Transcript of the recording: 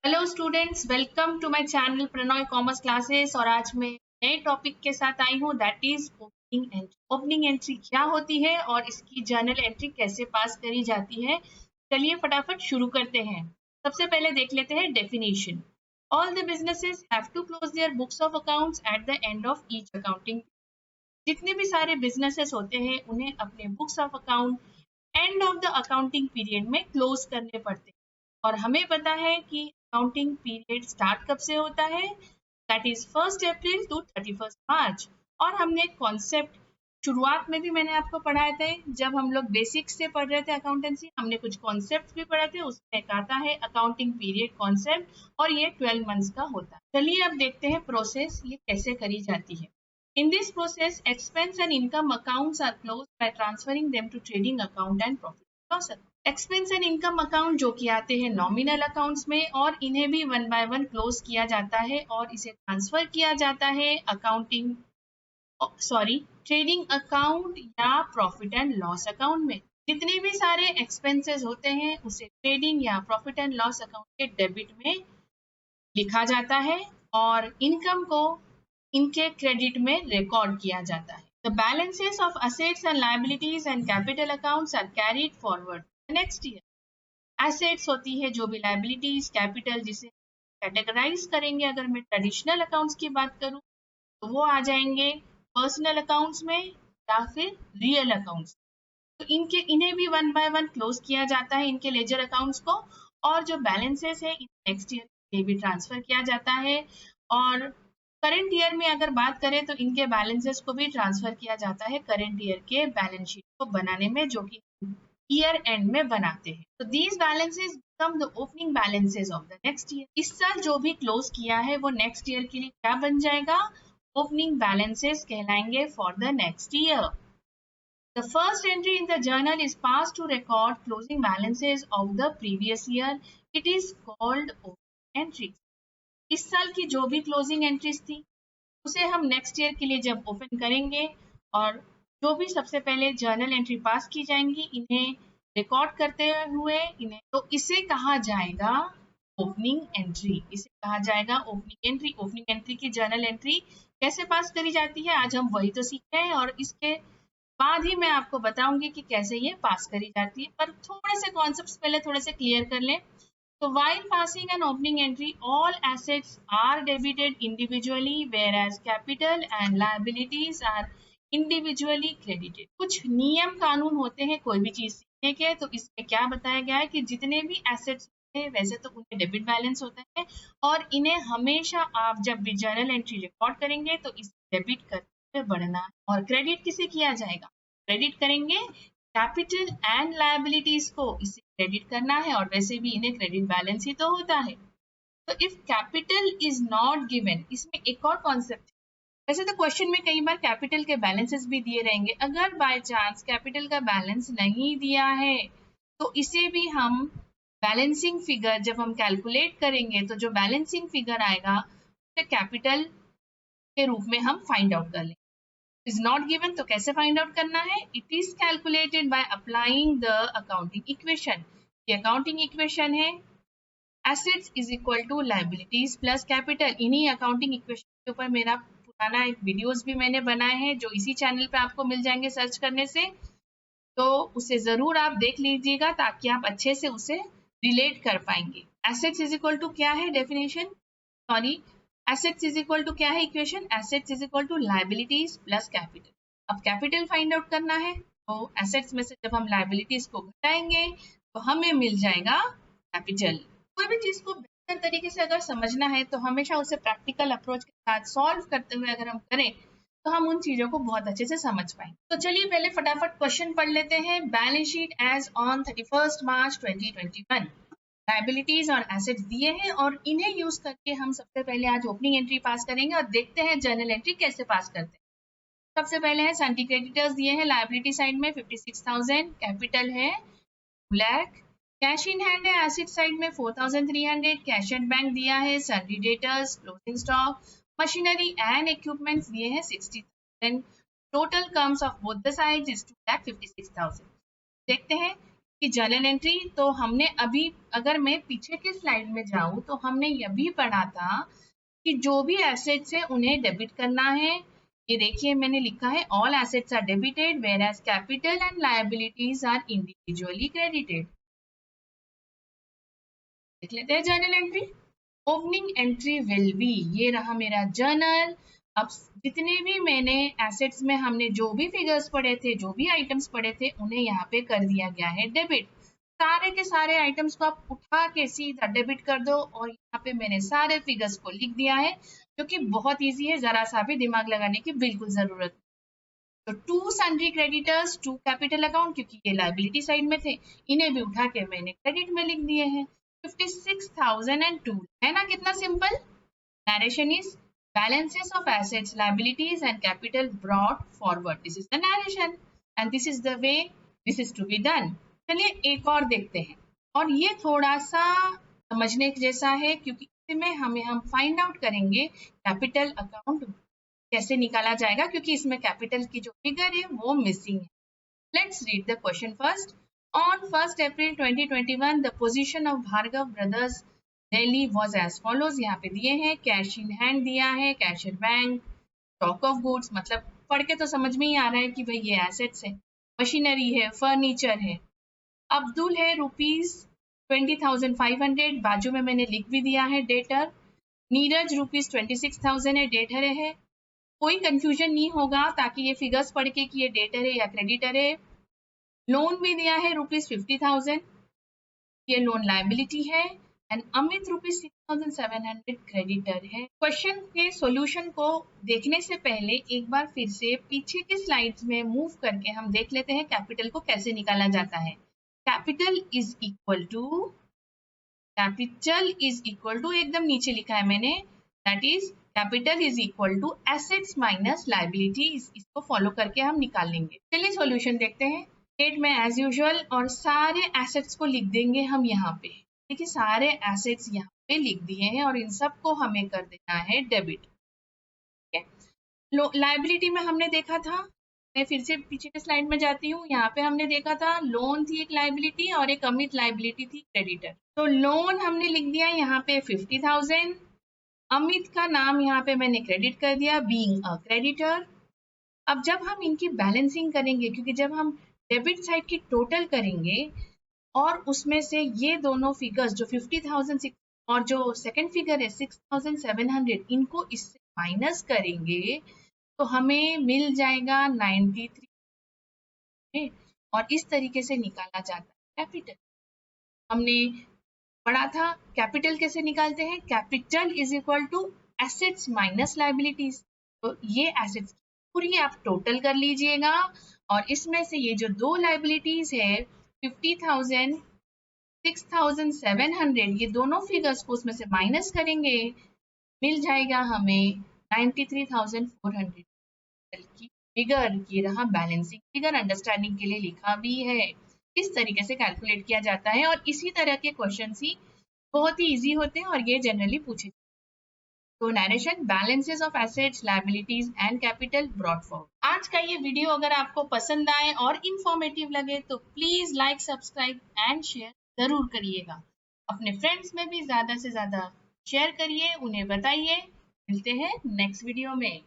Hello students, welcome to my channel Pranoy commerce classes. और आज मैं नए टॉपिक के साथ आई हूँ, that is opening entry. Opening entry क्या होती है और इसकी जर्नल एंट्री कैसे पास करी जाती है, चलिए फटाफट शुरू करते हैं। सबसे पहले देख लेते हैं definition. All the businesses have to close their books of accounts at the end of each accounting. जितने भी सारे बिजनेसेस होते हैं उन्हें अपने books of account end of the accounting period में क्लोज करने पड़ते हैं। और हमें पता है कि अकाउंटिंग पीरियड स्टार्ट कब से होता है, दैट इज 1 अप्रैल टू 31 मार्च। और हमने कॉन्सेप्ट शुरुआत में भी मैंने आपको पढ़ाए थे, जब हम लोग बेसिक्स से पढ़ रहे थे अकाउंटेंसी, हमने कुछ कॉन्सेप्ट भी पढ़े थे। उसमें एक आता है अकाउंटिंग पीरियड कॉन्सेप्ट और ये 12 मंथ्स का होता है। चलिए अब देखते हैं प्रोसेस ये कैसे करी जाती है। In this process, expense and income accounts are closed by transferring them to trading account and profit and loss account. Expense and income account जो कि आते हैं नॉमिनल अकाउंट्स में, और इन्हें भी वन बाय वन क्लोज किया जाता है और इसे ट्रांसफर किया जाता है ट्रेडिंग अकाउंट या प्रॉफिट एंड लॉस अकाउंट में। जितने भी सारे एक्सपेंसेस होते हैं उसे ट्रेडिंग या प्रॉफिट एंड लॉस अकाउंट के डेबिट में लिखा जाता है और इनकम को इनके क्रेडिट में रिकॉर्ड किया जाता है। The balances of assets and liabilities and capital accounts are carried forward next year. Assets होती है जो भी liabilities, capital जिसे कैटेगराइज करेंगे। अगर मैं ट्रेडिशनल अकाउंट्स की बात करूं तो वो आ जाएंगे पर्सनल अकाउंट्स में या फिर रियल अकाउंट्स। तो इन्हें भी वन बाय वन क्लोज किया जाता है, इनके लेजर अकाउंट्स को। और जो बैलेंसेस है नेक्स्ट ईयर के भी ट्रांसफर किया जाता है। और करंट ईयर में अगर बात करें तो इनके बैलेंसेस को भी ट्रांसफर किया जाता है करंट ईयर के बैलेंस शीट को बनाने में, जो कि ईयर एंड में बनाते हैं। तो these balances become the opening balances of the next year. इस साल जो भी क्लोज किया है वो नेक्स्ट ईयर के लिए क्या बन जाएगा, ओपनिंग बैलेंसेस कहलाएंगे for the next year. The first entry in the journal is passed to record closing balances of the previous year. It is called opening entry. इस साल की जो भी क्लोजिंग एंट्रीज थी उसे हम नेक्स्ट ईयर के लिए जब ओपन करेंगे और जो भी सबसे पहले जर्नल एंट्री पास की जाएंगी इन्हें रिकॉर्ड करते हुए इन्हें, तो इसे कहा जाएगा ओपनिंग एंट्री। इसे कहा जाएगा ओपनिंग एंट्री। ओपनिंग एंट्री की जर्नल एंट्री कैसे पास करी जाती है आज हम वही तो सीख रहे हैं, और इसके बाद ही मैं आपको बताऊंगी कि कैसे ये पास करी जाती है। पर थोड़े से कॉन्सेप्ट्स पहले थोड़े से क्लियर कर लें। तो while passing an opening entry, all assets are debited individually, whereas capital and liabilities are individually credited. कुछ नियम कानून होते हैं कोई भी चीज सीखने के। तो इसमें क्या बताया गया है कि जितने भी एसेट्स होते हैं वैसे तो उनके डेबिट बैलेंस होता है, और इन्हें हमेशा आप जब भी जर्नल एंट्री रिकॉर्ड करेंगे तो इसे डेबिट करते बढ़ना। और क्रेडिट किसे किया जाएगा, क्रेडिट करेंगे कैपिटल एंड लायबिलिटीज को, इसे क्रेडिट करना है। और वैसे भी इन्हें क्रेडिट बैलेंस ही तो होता है। तो if capital is not given, इसमें एक और कॉन्सेप्ट, वैसे तो क्वेश्चन में कई बार कैपिटल के बैलेंसेस भी दिए रहेंगे। अगर बाय चांस कैपिटल का बैलेंस नहीं दिया है तो इसे भी हम बैलेंसिंग फिगर जब हम कैलकुलेट करेंगे तो जो बैलेंसिंग फिगर आएगा उसे कैपिटल के रूप में हम फाइंड आउट कर लेंगे। इज नॉट गिवन तो कैसे फाइंड आउट करना है, it is calculated by applying the accounting equation. ये अकाउंटिंग इक्वेशन है, assets is equal to liabilities plus capital. इन्हीं अकाउंटिंग इक्वेशन के ऊपर मेरा पुराना एक वीडियोस भी मैंने बनाए हैं जो इसी चैनल पे आपको मिल जाएंगे सर्च करने से। तो उसे जरूर आप देख लीजिएगा ताकि आप अच्छे से उसे रिलेट कर पाएंगे। एसेट्स इज इक्वल टू क्या है definition, sorry, assets is equal to क्या है equation, assets is equal to liabilities plus capital. अब कैपिटल फाइंड आउट करना है तो एसेट्स में से जब हम लायबिलिटीज को घटाएंगे तो हमें मिल जाएगा कैपिटल। कोई भी चीज को बेहतर तरीके से अगर समझना है तो हमेशा उसे प्रैक्टिकल अप्रोच के साथ सॉल्व करते हुए अगर हम करें तो हम उन चीजों को बहुत अच्छे से समझ पाएंगे। तो चलिए पहले फटाफट क्वेश्चन पढ़ लेते हैं। Balance sheet as on 31 March 2021, liabilities और एसेट्स दिए हैं और इन्हें यूज करके हम सबसे पहले आज ओपनिंग एंट्री पास करेंगे और देखते हैं जर्नल एंट्री कैसे पास करते हैं। सबसे पहले है सन्टी क्रेडिटर्स दिए हैं लायबिलिटी साइड में 56,000, कैपिटल है 2 लाख, कैश इन हैंड है एसेट साइड में 4,300, कैश एट बैंक दिया है, sundry debtors, closing stock, machinery and equipments दिए हैं 60,000। Total comes of both the sides is 2,56,000। देखते हैं कि जर्नल एंट्री तो हमने अभी, अगर मैं पीछे की स्लाइड में जाऊं तो हमने यह भी पढ़ा था कि जो भी एसेट्स है उन्हें डेबिट करना है। ये देखिए मैंने लिखा है all assets are debited whereas capital and liabilities are individually credited. देख लेते हैं journal entry. Opening entry will be, ये रहा मेरा जर्नल। अब जितने भी मैंने एसेट्स में हमने जो भी फिगर्स पढ़े थे, जो भी आइटम्स पढ़े थे, उन्हें यहाँ पे कर दिया गया है डेबिट। सारे के सारे आइटम्स को आप उठा के सीधा डेबिट कर दो और यहाँ पे मैंने सारे फिगर्स को लिख दिया है, जो कि बहुत इजी है, जरा सा भी दिमाग लगाने की बिल्कुल जरूरत। तो to sundry creditors, to capital account, क्योंकि ये लायबिलिटी साइड में थे, इन्हें भी उठा के मैंने क्रेडिट में लिख दिए हैं। 56,002 है ना, कितना simple. Narration is balances of assets, liabilities and capital brought forward. This is the narration and this is the way this is to be done. चलिए एक और देखते हैं, और ये थोड़ा सा समझने जैसा है, क्योंकि इसमें हम फाइंड आउट करेंगे कैपिटल अकाउंट कैसे निकाला जाएगा, क्योंकि इसमें कैपिटल की जो फिगर है वो मिसिंग है। Let's read the question first. On 1st April 2021, the position of Bhargav Brothers Delhi was as follows. यहाँ पे दिए हैं, कैश इन हैंड दिया है, cash at bank, stock of goods, मतलब पढ़ के तो समझ में ही आ रहा है कि भाई ये एसेट्स है, मशीनरी है, फर्नीचर है। अब्दुल है ₹20,500, बाजू में मैंने लिख भी दिया है डेटर। नीरज ₹26,000 है, डेटर है। कोई कंफ्यूजन नहीं होगा ताकि ये फिगर्स पढ़ के कि ये डेटर है या क्रेडिटर है। लोन भी दिया है ₹50,000, ये लोन लायबिलिटी है। एंड अमित ₹6,700 क्रेडिटर है। क्वेश्चन के सॉल्यूशन को देखने से पहले एक बार फिर से पीछे के स्लाइड्स में मूव करके हम देख लेते हैं कैपिटल को कैसे निकाला जाता है। कैपिटल इज इक्वल टू एकदम नीचे लिखा है मैंने, that is capital is equal to assets minus liabilities. इसको फॉलो करके हम निकाल लेंगे। चलिए सॉल्यूशन देखते हैं। डेट में एज यूजुअल और सारे एसेट्स को लिख देंगे हम यहाँ पे। देखिए सारे एसेट्स यहाँ पे लिख दिए हैं और इन सब को हमें कर देना है डेबिट। लायबिलिटी में हमने देखा था, मैं फिर से पीछे के स्लाइड में जाती हूँ, यहाँ पे हमने देखा था लोन थी एक लायबिलिटी और एक अमित लायबिलिटी थी क्रेडिटर। तो लोन हमने लिख दिया यहाँ पे 50,000, अमित का नाम यहाँ पे मैंने क्रेडिट कर दिया बीइंग अ क्रेडिटर। अब जब हम इनकी बैलेंसिंग करेंगे, क्योंकि जब हम डेबिट साइड की टोटल करेंगे और उसमें से ये दोनों फिगर्स जो 50,000 और जो सेकंड फिगर है 6,700, इनको इससे माइनस करेंगे तो हमें मिल जाएगा 93 और इस तरीके से निकाला जाता है कैपिटल। हमने पढ़ा था कैपिटल कैसे निकालते हैं, capital is equal to assets minus liabilities. तो ये एसेट्स पूरी आप टोटल कर लीजिएगा और इसमें से ये जो दो लायबिलिटीज है 50,000 6,700, ये दोनों फिगर्स को उसमें से माइनस करेंगे, मिल जाएगा हमें 93,400 की फिगर। ये रहा बैलेंसिंग फिगर, अंडरस्टैंडिंग के लिए लिखा भी है। इस तरीके से कैलकुलेट किया जाता है और इसी तरह के क्वेश्चन ही बहुत ही इजी होते हैं और ये जनरली पूछे। तो narration balances of assets, liabilities and capital brought forward. आज का ये वीडियो अगर आपको पसंद आए और इंफॉर्मेटिव लगे तो please like, subscribe and share जरूर करिएगा। अपने फ्रेंड्स में भी ज्यादा से ज्यादा शेयर करिए, उन्हें बताइए। मिलते हैं नेक्स्ट वीडियो में।